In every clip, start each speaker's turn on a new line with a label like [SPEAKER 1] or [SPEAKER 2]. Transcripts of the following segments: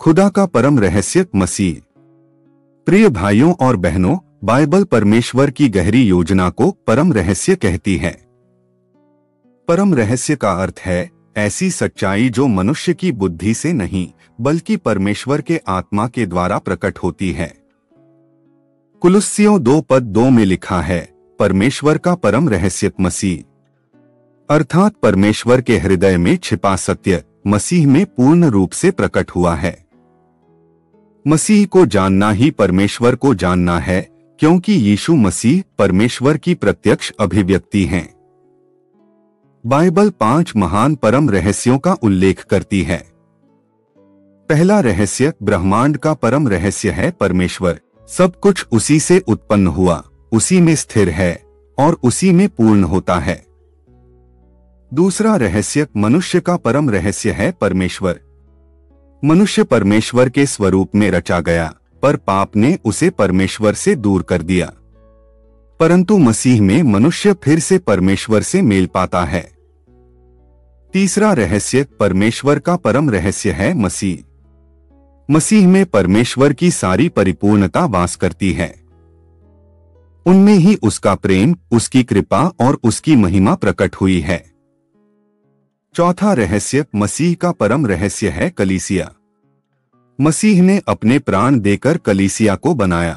[SPEAKER 1] खुदा का परम रहस्य मसीह। प्रिय भाइयों और बहनों, बाइबल परमेश्वर की गहरी योजना को परम रहस्य कहती है। परम रहस्य का अर्थ है ऐसी सच्चाई जो मनुष्य की बुद्धि से नहीं बल्कि परमेश्वर के आत्मा के द्वारा प्रकट होती है। कुलुस्सियों 2:2 में लिखा है, परमेश्वर का परम रहस्य मसीह, अर्थात परमेश्वर के हृदय में छिपा सत्य मसीह में पूर्ण रूप से प्रकट हुआ है। मसीह को जानना ही परमेश्वर को जानना है, क्योंकि यीशु मसीह परमेश्वर की प्रत्यक्ष अभिव्यक्ति हैं। बाइबल 5 महान परम रहस्यों का उल्लेख करती है। पहला रहस्य ब्रह्मांड का परम रहस्य है। परमेश्वर सब कुछ उसी से उत्पन्न हुआ, उसी में स्थिर है और उसी में पूर्ण होता है। दूसरा रहस्य मनुष्य का परम रहस्य है। परमेश्वर मनुष्य परमेश्वर के स्वरूप में रचा गया, पर पाप ने उसे परमेश्वर से दूर कर दिया। परंतु मसीह में मनुष्य फिर से परमेश्वर से मेल पाता है। तीसरा रहस्य परमेश्वर का परम रहस्य है। मसीह मसीह में परमेश्वर की सारी परिपूर्णता वास करती है। उनमें ही उसका प्रेम, उसकी कृपा और उसकी महिमा प्रकट हुई है। चौथा रहस्य मसीह का परम रहस्य है। कलीसिया मसीह ने अपने प्राण देकर कलीसिया को बनाया।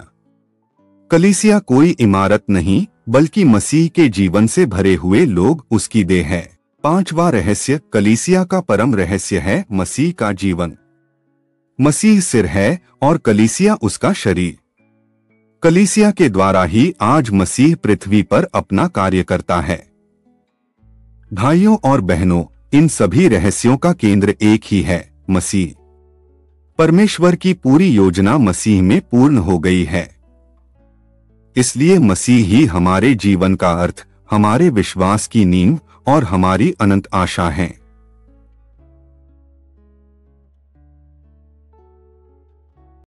[SPEAKER 1] कलीसिया कोई इमारत नहीं बल्कि मसीह के जीवन से भरे हुए लोग उसकी देह है। पांचवा रहस्य कलीसिया का परम रहस्य है। मसीह का जीवन मसीह सिर है और कलीसिया उसका शरीर। कलीसिया के द्वारा ही आज मसीह पृथ्वी पर अपना कार्य करता है। भाइयों और बहनों, इन सभी रहस्यों का केंद्र एक ही है, मसीह। परमेश्वर की पूरी योजना मसीह में पूर्ण हो गई है। इसलिए मसीह ही हमारे जीवन का अर्थ, हमारे विश्वास की नींव और हमारी अनंत आशा है।